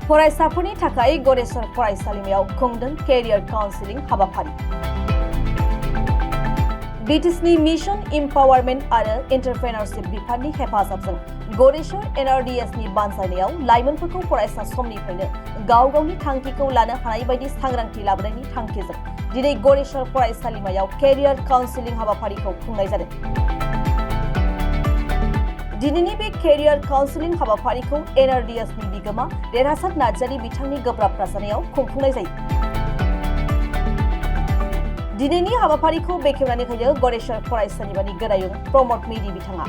फरायसाफोरनि थाखाय गडेश्वर फरायसालिमायाव खुंदों केरियार काउन्सिलिं हाबाफारि बिटिसिनि मिशन इम्पावारमेन्ट आरो एन्टारप्रेनारशिप बिफाननि हेफाजाबजों गडेश्वर एनआरडिएसनि बानजायनायाव लाइमोनफोरखौ फरायसा समनिफ्रायनो गाव गावनि थांखिखौ लानो हानाय बायदि सांग्रांथि लाबोनायनि थांखिजों दिनै गडेश्वर फरायसालिमायाव केरियार काउन्सिलिं हाबाफारिखौ खुंनाय जादों। दिनैनि बे केरियार काउन्सिलिं हाबाफारिखौ एनआरडिएसनि बिगोमा देरहासार नार्जारी बिथांनि गोब्राब नाजानायाव खुंफुंनाय जायो। दिनैनि हाबाफारिखौ बेखेवनानै होयो गडेश्वर फरायसालिमानि गोरायुं प्रमद मेधि बिथाङा।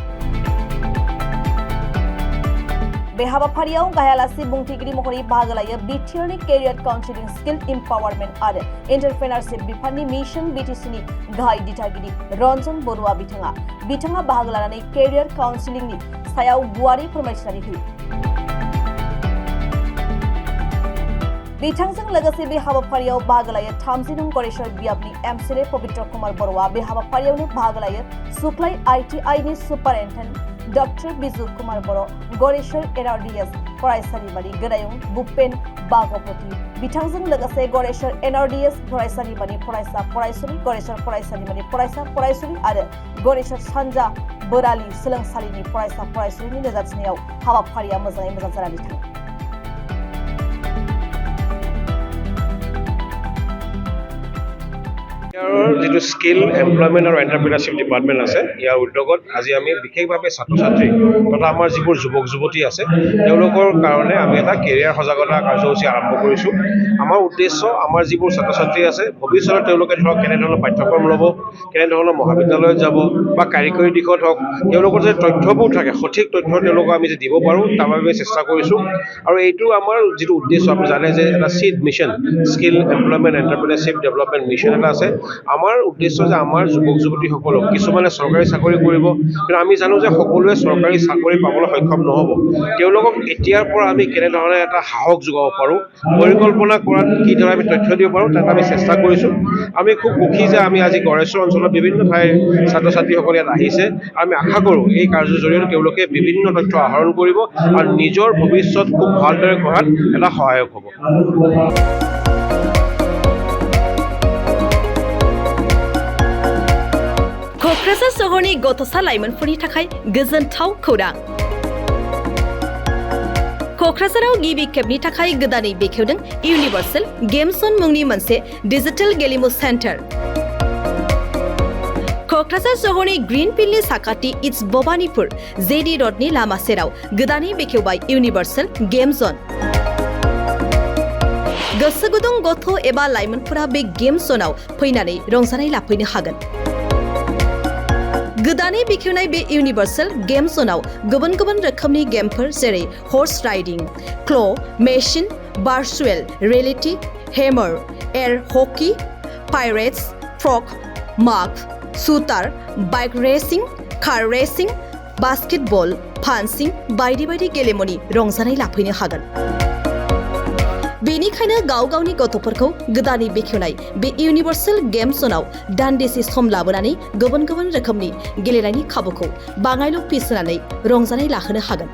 बे हाबाफारियाव गाहायालासि बुंथिगिरि महरै बाहागो लायो बिटिआरनि केरियार काउन्सिलिं स्किल इम्पावारमेन्ट आरो एन्टारप्रेनारशिप बिफाननि मिशन बिटिसिनि गाहाय दिथागिरि रन्जन बरुवा बिथाङा। बिथाङा बाहागो लानानै केरियार काउन्सिलिंनि सायाव गुवारै फोरमायथिनानै होयो। बिथांजों लोगोसे बे हाबाफारियाव बाहागो लायो 30 नं गडेश्वर बियाबनि एमसिएलए पवित्र कुमार बर'आ। बे हाबाफारियावनो बाहागो लायो सुक्लाय आईटीआईनि सुपारिन्टेन्डेन्ट डॉक्टर बिजु कुमार बर', गडेश्वर एनआरडिएस फरायसालिमानि गोरायुं भुपेन बागपति। बिथांजों लोगोसे गडेश्वर एनआरडिएस फरायसालिमानि फरायसा फरायसुलि, गडेश्वर फरायसालिमानि फरायसा फरायसुलि आरो गडेश्वर सानजा बोरालि सोलोंसालिनि फरायसा फरायसुलिनि नोजोरथिनायाव हाबाफारिया मोजाङै मोजां जानानै थाङो। जो स्किल एमप्लयमेंट और एंटरप्रेन्योरशिप डिपार्टमेंट আছে ইয়াৰ উদ্যোগত আজি আমি বিশেষভাৱে ছাত্ৰ-ছাত্ৰী তথা আমাৰ যিবোৰ যুৱক যুৱতী আছে তেওঁলোকৰ কাৰণে আমি এটা কেৰিয়াৰ সজাগতা কাৰ্যসূচী আৰম্ভ কৰিছোঁ। আমাৰ উদ্দেশ্য আমাৰ যিবোৰ ছাত্ৰ-ছাত্ৰী আছে ভৱিষ্যতে তেওঁলোকে ধৰক কেনে ধৰণৰ পাঠ্যক্ৰম ল'ব, কেনে ধৰণৰ মহাবিদ্যালয়ত যাব বা কাৰিকৰী দিশত হওক তেওঁলোকৰ যে তথ্যবোৰ থাকে সঠিক তথ্য তেওঁলোকক আমি যে দিব পাৰোঁ তাৰ বাবে চেষ্টা কৰিছোঁ। আৰু এইটো আমাৰ যিটো উদ্দেশ্য আপুনি জানে যে এটা SEED mission skill employment entrepreneurship development mission এটা আছে। আমাৰ উদ্দেশ্য যে আমাৰ যুৱক যুৱতীসকলক কিছুমানে চৰকাৰী চাকৰি কৰিব, কিন্তু আমি জানো যে সকলোৱে চৰকাৰী চাকৰি পাবলৈ সক্ষম নহ'ব। তেওঁলোকক এতিয়াৰ পৰা আমি কেনেধৰণে এটা সাহস যোগাব পাৰোঁ, পৰিকল্পনা কৰাত কি ধৰণে আমি তথ্য দিব পাৰোঁ তাত আমি চেষ্টা কৰিছোঁ। আমি খুব সুখী যে আমি আজি গড়েশ্বৰ অঞ্চলৰ বিভিন্ন ঠাইৰ ছাত্ৰ ছাত্ৰীসকল ইয়াত আহিছে। আমি আশা কৰোঁ এই কাৰ্যৰ জৰিয়তে তেওঁলোকে বিভিন্ন তথ্য আহৰণ কৰিব আৰু নিজৰ ভৱিষ্যত খুব ভালদৰে গঢ়াত এটা সহায়ক হ'ব। क'क्राझार सहरनि गथ'सा लाइमोनफोरनि थाखाय गोजोनथाव खौरां। क'क्राझाराव गिबि खेबनि थाखाय गोदानै बेखेवदों इउनिभार्सेल गेम जन मुंनि मोनसे डिजिटेल गेलेमु सेन्टार। क'क्राझार सहरनि ग्रीनफील्डनि साखाथि इट्स भबानीपुर जेडी रडनि लामा सेराव गोदानै बेखेवबाय इउनिभार्सेल गेम जन। गोसो गुदुं गथ' एबा लाइमोनफोरा बे गेम जनाव फैनानै रंजानाय लाफैनो हागोन। गोदानै बेखेवनाय बे इउनिभार्सेल गेम जनाव गुबुन गुबुन रोखोमनि गेमफोर जेरै horse riding, claw', machine, virtual reality, hammer, air hockey, pirates, frog, माग, shooter, bike racing, car racing, basketball, fencing बायदि बायदि गेलेमुनि रंजानाय लाफैनो हागोन। बेनिखायनो गाव गावनि गथ'फोरखौ गोदानै बेखेवनाय बे इउनिभार्सेल गेम जनाव दान्दिसे सम लाबोनानै गुबुन गुबुन रोखोमनि गेलेनायनि खाबुखौ बाङायल' फिस होनानै रंजानाय लाहोनो हागोन।